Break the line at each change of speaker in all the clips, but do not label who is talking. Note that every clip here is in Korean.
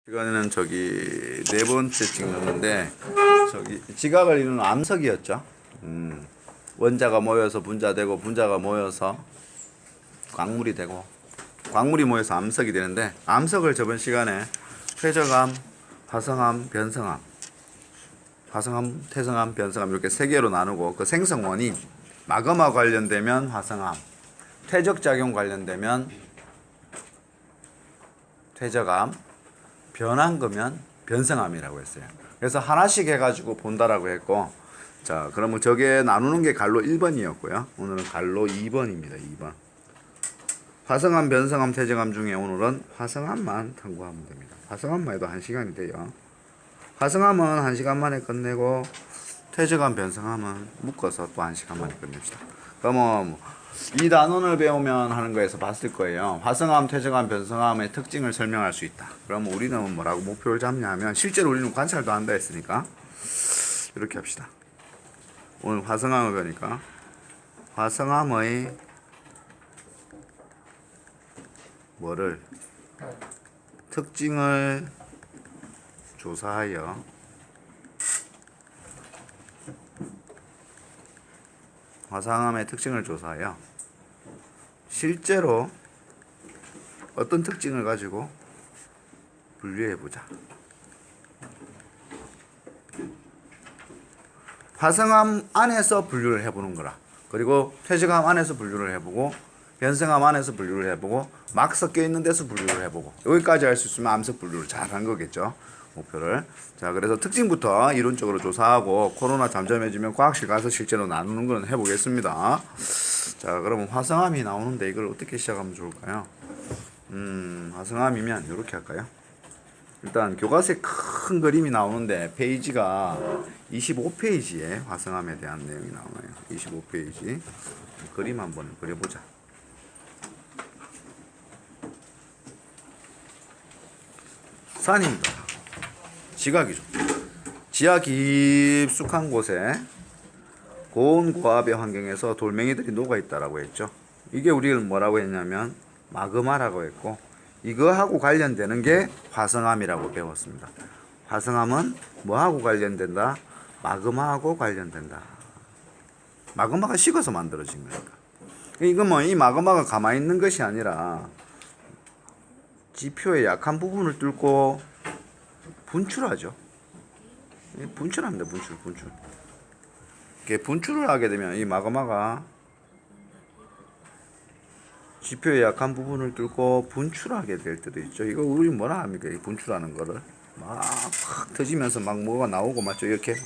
이거는 저기 네 번째 찍는데 저기 지각을 이루는 암석이었죠. 원자가 모여서 분자되고 분자가 모여서 광물이 되고 광물이 모여서 암석이 되는데 암석을 저번 시간에 퇴적암, 화성암, 변성암, 화성암, 퇴성암, 변성암 이렇게 세 개로 나누고 그 생성원이 마그마 관련되면 화성암, 퇴적작용 관련되면 퇴적암, 변한 거면 변성암이라고 했어요. 그래서 하나씩 해가지고 본다라고 했고, 자, 그러면 저게 나누는 게 갈로 1번이었고요. 오늘은 갈로 2번입니다. 2번. 화성암, 변성암, 퇴적암 중에 오늘은 화성암만 탐구하면 됩니다. 화성암만 해도 1시간이 돼요. 화성암은 1시간 만에 끝내고, 퇴적암, 변성암은 묶어서 또 1시간 만에 끝냅시다. 그러면 이 단원을 배우면 하는 거에서 봤을 거예요. 화성암, 퇴적암, 변성암의 특징을 설명할 수 있다. 그러면 우리는 뭐라고 목표를 잡냐 하면 실제로 우리는 관찰도 한다 했으니까 이렇게 합시다. 오늘 화성암을 배우니까 화성암의 뭐를 특징을 조사하여 화성암의 특징을 조사하여 실제로 어떤 특징을 가지고 분류해 보자. 화성암 안에서 분류를 해보는 거라. 그리고 퇴적암 안에서 분류를 해보고 변성암 안에서 분류를 해보고 막 섞여 있는 데서 분류를 해보고 여기까지 할 수 있으면 암석 분류를 잘 한 거겠죠. 목표를. 자, 그래서 특징부터 이론적으로 조사하고 코로나 잠잠해지면 과학실 가서 실제로 나누는 건 해보겠습니다. 자, 그러면 화성암이 나오는데 이걸 어떻게 시작하면 좋을까요? 화성암이면 이렇게 할까요? 일단 교과서에 큰 그림이 나오는데 페이지가 25페이지에 화성암에 대한 내용이 나오네요. 25페이지. 그림 한번 그려보자. 산입니다. 지각이죠. 지하 깊숙한 곳에 고온 고압의 환경에서 돌멩이들이 녹아있다라고 했죠. 이게 우리를 뭐라고 했냐면 마그마라고 했고 이거하고 관련되는 게 화성암이라고 배웠습니다. 화성암은 뭐하고 관련된다? 마그마하고 관련된다. 마그마가 식어서 만들어진 거니까. 이건 뭐 이 마그마가 가만히 있는 것이 아니라 지표의 약한 부분을 뚫고 분출하죠. 분출합니다. 분출. 이렇게 분출을 하게 되면 이 마그마가 지표의 약한 부분을 뚫고 분출하게 될 때도 있죠. 이거 우리 뭐라 합니까? 이 분출하는 거를 막 터지면서 막 뭐가 나오고 맞죠? 이렇게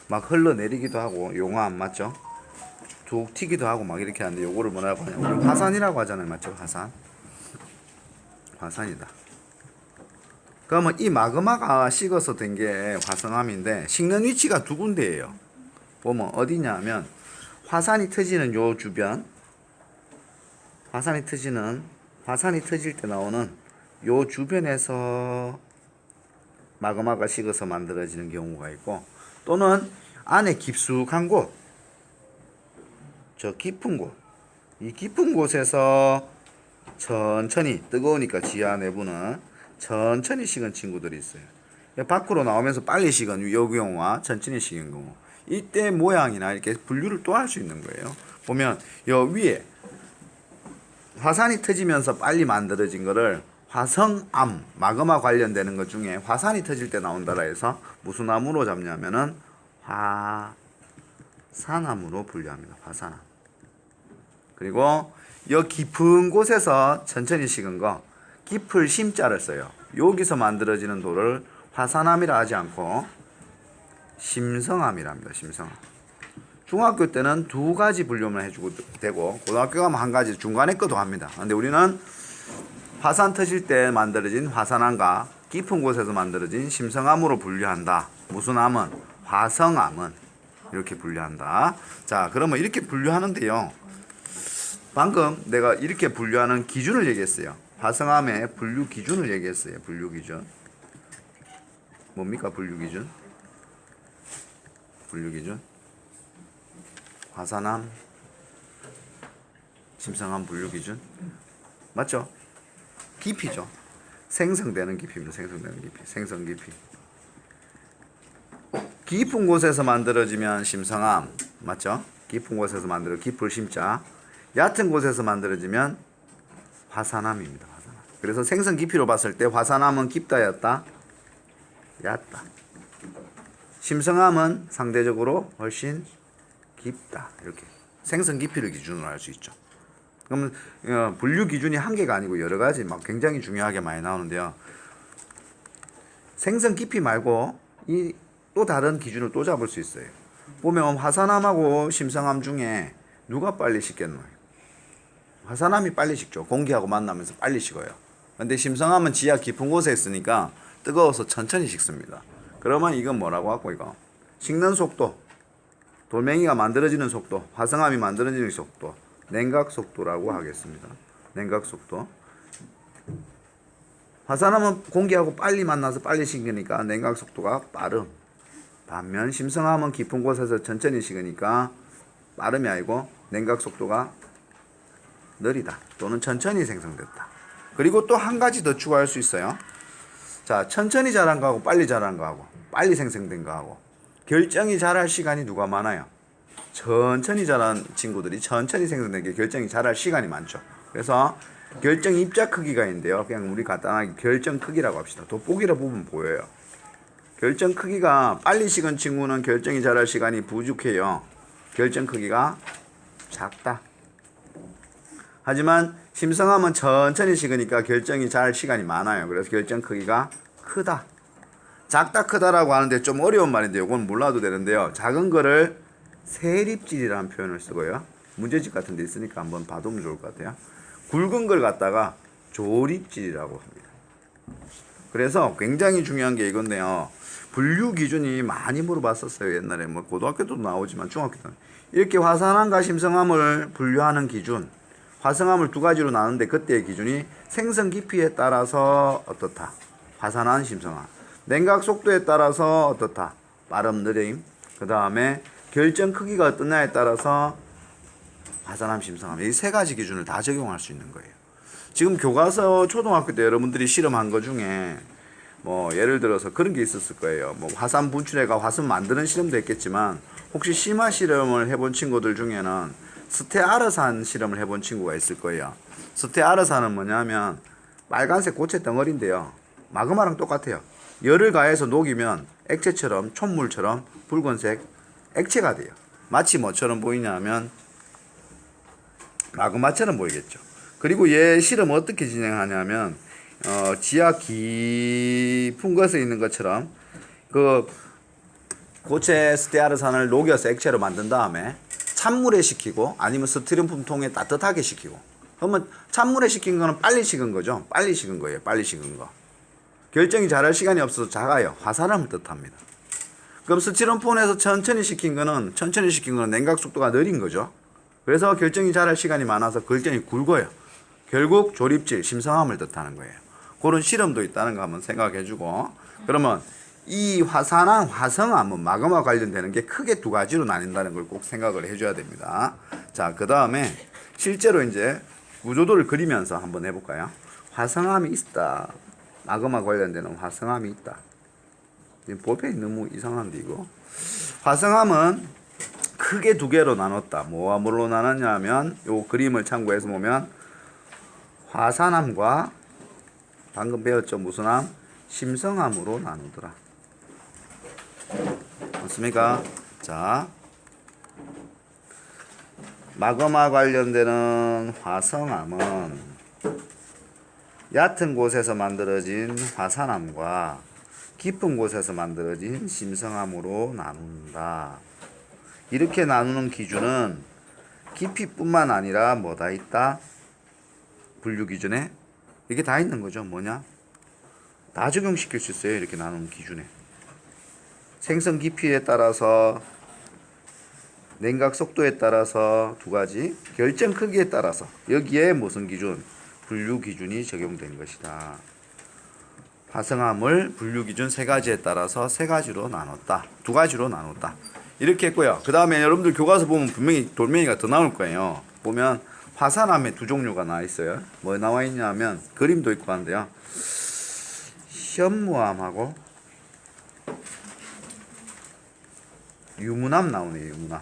막 흘러내리기도 하고 용어 안 맞죠? 툭 튀기도 하고 막 이렇게 하는데 요거를 뭐라고 하냐? 우리 화산이라고 하잖아요. 맞죠? 화산이다. 그러면 이 마그마가 식어서 된 게 화성암인데 식는 위치가 두 군데예요. 보면 어디냐 하면 화산이 터지는 요 주변, 화산이 터질 때 나오는 요 주변에서 마그마가 식어서 만들어지는 경우가 있고 또는 안에 깊숙한 곳, 저 깊은 곳, 이 깊은 곳에서 천천히 뜨거우니까 지하 내부는 천천히 식은 친구들이 있어요. 밖으로 나오면서 빨리 식은 요 경우와 천천히 식은 경우 이때 모양이나 이렇게 분류를 또 할 수 있는 거예요. 보면 요 위에 화산이 터지면서 빨리 만들어진 거를 화성암, 마그마 관련되는 것 중에 화산이 터질 때 나온다라 해서 무슨 암으로 잡냐면은 화산암으로 분류합니다. 화산암. 그리고 여 깊은 곳에서 천천히 식은 거 깊을 심자를 써요. 여기서 만들어지는 돌을 화산암이라 하지 않고 심성암이라 합니다. 심성암. 중학교 때는 두 가지 분류만 해주고 되고 고등학교 가면 한 가지 중간에 것도 합니다. 근데 우리는 화산 터질 때 만들어진 화산암과 깊은 곳에서 만들어진 심성암으로 분류한다. 무슨 암은? 화성암은 이렇게 분류한다. 자, 그러면 이렇게 분류하는데요. 방금 내가 이렇게 분류하는 기준을 얘기했어요. 화성암의 분류 기준을 얘기했어요. 분류 기준. 뭡니까? 분류 기준? 분류 기준? 화산암, 심성암 분류 기준? 맞죠? 깊이죠. 생성되는 깊이입니다. 생성되는 깊이. 생성 깊이. 깊은 곳에서 만들어지면 심성암. 맞죠? 깊은 곳에서 만들어 깊을 심자. 얕은 곳에서 만들어지면 화산암입니다. 화산암. 그래서 생성 깊이로 봤을 때 화산암은 깊다 얕다? 얕다. 심성암은 상대적으로 훨씬 깊다. 이렇게 생성 깊이를 기준으로 할 수 있죠. 그러면 분류 기준이 한 개가 아니고 여러 가지 막 굉장히 중요하게 많이 나오는데요. 생성 깊이 말고 이 또 다른 기준을 또 잡을 수 있어요. 보면 화산암하고 심성암 중에 누가 빨리 식겠노? 화산암이 빨리 식죠. 공기하고 만나면서 빨리 식어요. 근데 심성암은 지하 깊은 곳에 있으니까 뜨거워서 천천히 식습니다. 그러면 이건 뭐라고 하고 이거? 식는 속도, 돌멩이가 만들어지는 속도, 화성암이 만들어지는 속도, 냉각 속도라고 하겠습니다. 냉각 속도. 화산암은 공기하고 빨리 만나서 빨리 식으니까 냉각 속도가 빠름. 반면 심성암은 깊은 곳에서 천천히 식으니까 빠름이 아니고 냉각 속도가 느리다 또는 천천히 생성됐다. 그리고 또 한 가지 더 추가할 수 있어요. 자, 천천히 자란 거하고 빨리 자란 거하고 빨리 생성된 거하고 결정이 자랄 시간이 누가 많아요? 천천히 자란 친구들이 천천히 생성된 게 결정이 자랄 시간이 많죠. 그래서 결정 입자 크기가 있는데요. 그냥 우리 간단하게 결정 크기라고 합시다. 돋보기로 보면 보여요. 결정 크기가 빨리 식은 친구는 결정이 자랄 시간이 부족해요. 결정 크기가 작다. 하지만 심성암은 천천히 식으니까 결정이 자랄 시간이 많아요. 그래서 결정 크기가 크다. 작다 크다라고 하는데 좀 어려운 말인데 이건 몰라도 되는데요. 작은 거를 세립질이라는 표현을 쓰고요. 문제집 같은 데 있으니까 한번 봐두면 좋을 것 같아요. 굵은 걸 갖다가 조립질이라고 합니다. 그래서 굉장히 중요한 게 이건데요. 분류 기준이 많이 물어봤었어요. 옛날에 뭐 고등학교도 나오지만 중학교도 이렇게 화산암과 심성암을 분류하는 기준. 화성암을 두 가지로 나누는데 그때의 기준이 생성 깊이에 따라서 어떻다. 화산암, 심성암. 냉각 속도에 따라서 어떻다. 빠름, 느림. 그 다음에 결정 크기가 어떠냐에 따라서 화산암, 심성암. 이 세 가지 기준을 다 적용할 수 있는 거예요. 지금 교과서 초등학교 때 여러분들이 실험한 거 중에 뭐 예를 들어서 그런 게 있었을 거예요. 뭐 화산 분출해가 화산 만드는 실험도 했겠지만 혹시 심화 실험을 해본 친구들 중에는 스테아르산 실험을 해본 친구가 있을 거예요. 스테아르산은 뭐냐면 빨간색 고체 덩어리인데요. 마그마랑 똑같아요. 열을 가해서 녹이면 액체처럼 촛물처럼 붉은색 액체가 돼요. 마치 뭐처럼 보이냐면 마그마처럼 보이겠죠. 그리고 얘 실험 어떻게 진행하냐면 지하 깊은 곳에 있는 것처럼 그 고체 스테아르산을 녹여서 액체로 만든 다음에 찬물에 식히고 아니면 스티로폼 통에 따뜻하게 식히고. 그러면 찬물에 식힌 거는 빨리 식은 거죠. 빨리 식은 거예요. 빨리 식은 거. 결정이 자랄 시간이 없어서 작아요. 화산암을 뜻합니다. 그럼 스티로폼에서 천천히 식힌 거는 냉각 속도가 느린 거죠. 그래서 결정이 자랄 시간이 많아서 결정이 굵어요. 결국 조립질, 심성암을 뜻하는 거예요. 그런 실험도 있다는 거 한번 생각해 주고. 그러면 이 화산암, 화성암은 마그마 관련되는 게 크게 두 가지로 나뉜다는 걸 꼭 생각을 해줘야 됩니다. 자, 그 다음에 실제로 이제 구조도를 그리면서 한번 해볼까요? 화성암이 있다. 마그마 관련되는 화성암이 있다. 볼펜이 너무 이상한데 이거. 화성암은 크게 두 개로 나눴다. 뭐와 뭘로 나눴냐면 요 그림을 참고해서 보면 화산암과 방금 배웠죠? 무슨 암? 심성암으로 나누더라. 맞습니까? 자, 마그마 관련되는 화성암은 얕은 곳에서 만들어진 화산암과 깊은 곳에서 만들어진 심성암으로 나눈다. 이렇게 나누는 기준은 깊이뿐만 아니라 뭐다 있다? 분류 기준에 이게 다 있는 거죠. 뭐냐? 다 적용시킬 수 있어요. 이렇게 나누는 기준에. 생성 깊이에 따라서 냉각 속도에 따라서 두 가지, 결정 크기에 따라서 여기에 무슨 기준? 분류 기준이 적용된 것이다. 화성암을 분류 기준 세 가지에 따라서 세 가지로 나눴다. 두 가지로 나눴다. 이렇게 했고요. 그 다음에 여러분들 교과서 보면 분명히 돌멩이가 더 나올 거예요. 보면 화산암에 두 종류가 나와 있어요. 뭐 나와 있냐면 그림도 있고 한데요. 현무암하고 유무남 나오네요. 유무남.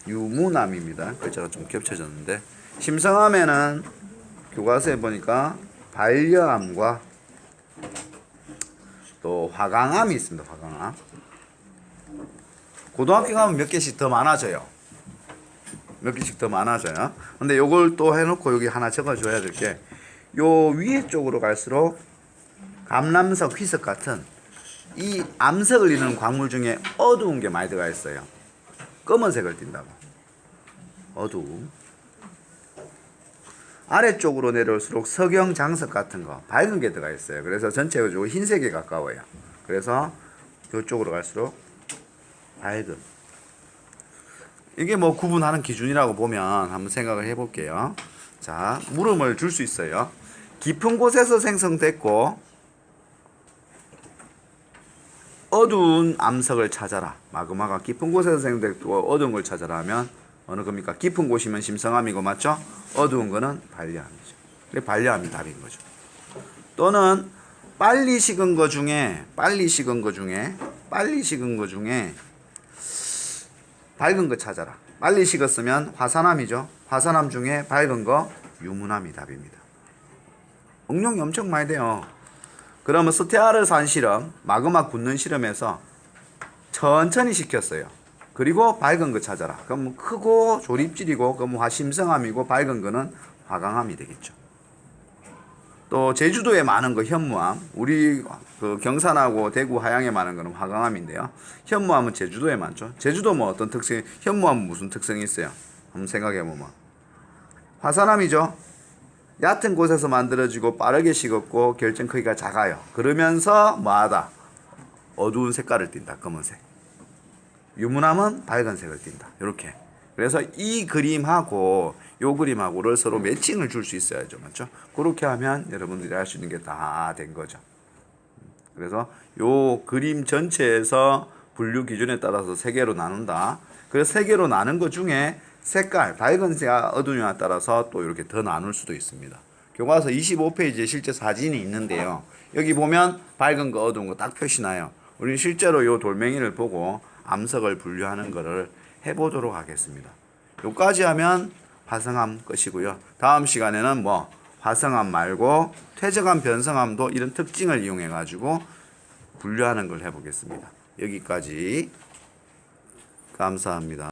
유무남입니다. 글자가 좀 겹쳐졌는데 심성암에는 교과서에 보니까 반려암과 또 화강암이 있습니다. 화강암. 고등학교 가면 몇 개씩 더 많아져요. 몇 개씩 더 많아져요. 근데 요걸 또 해놓고 여기 하나 적어줘야 될 게 요 위에 쪽으로 갈수록 감람석, 휘석 같은 이 암석을 이루는 광물 중에 어두운 게 많이 들어가 있어요. 검은색을 띈다고. 어두움. 아래쪽으로 내려올수록 석영, 장석 같은 거 밝은 게 들어가 있어요. 그래서 전체적으로 흰색에 가까워요. 그래서 이쪽으로 갈수록 밝음. 이게 뭐 구분하는 기준이라고 보면 한번 생각을 해볼게요. 자, 물음을 줄 수 있어요. 깊은 곳에서 생성됐고 어두운 암석을 찾아라. 마그마가 깊은 곳에서 생성됐고 어두운 걸 찾아라 하면 어느 겁니까? 깊은 곳이면 심성암이고 맞죠? 어두운 거는 반려암이죠. 그래 반려암이 답인 거죠. 또는 빨리 식은 거 중에 밝은 거 찾아라. 빨리 식었으면 화산암이죠. 화산암 중에 밝은 거 유문암이 답입니다. 응용이 엄청 많이 돼요. 그러면 스테아르산 실험, 마그마 굳는 실험에서 천천히 식혔어요. 그리고 밝은 거 찾아라. 그럼 크고 조립질이고 그럼 화심성암이고 밝은 거는 화강암이 되겠죠. 또 제주도에 많은 거 현무암, 우리 그 경산하고 대구 하양에 많은 거는 화강암인데요. 현무암은 제주도에 많죠. 제주도 뭐 어떤 특성이, 현무암은 무슨 특성이 있어요? 한번 생각해 보면 화산암이죠. 얕은 곳에서 만들어지고 빠르게 식었고 결정 크기가 작아요. 그러면서 뭐하다? 어두운 색깔을 띈다. 검은색. 유문암은 밝은 색을 띈다. 이렇게. 그래서 이 그림하고 요 그림하고를 서로 매칭을 줄 수 있어야죠. 맞죠? 그렇게 하면 여러분들이 할 수 있는 게 다 된 거죠. 그래서 요 그림 전체에서 분류 기준에 따라서 세 개로 나눈다. 그래서 세 개로 나눈 것 중에 색깔, 밝은 색, 어두운 색에 따라서 또 이렇게 더 나눌 수도 있습니다. 교과서 25페이지에 실제 사진이 있는데요. 여기 보면 밝은 거, 어두운 거 딱 표시나요. 우리는 실제로 요 돌멩이를 보고 암석을 분류하는 거를 해보도록 하겠습니다. 요까지 하면 화성암 끝이고요. 다음 시간에는 뭐 화성암 말고 퇴적암, 변성암도 이런 특징을 이용해 가지고 분류하는 걸 해보겠습니다. 여기까지 감사합니다.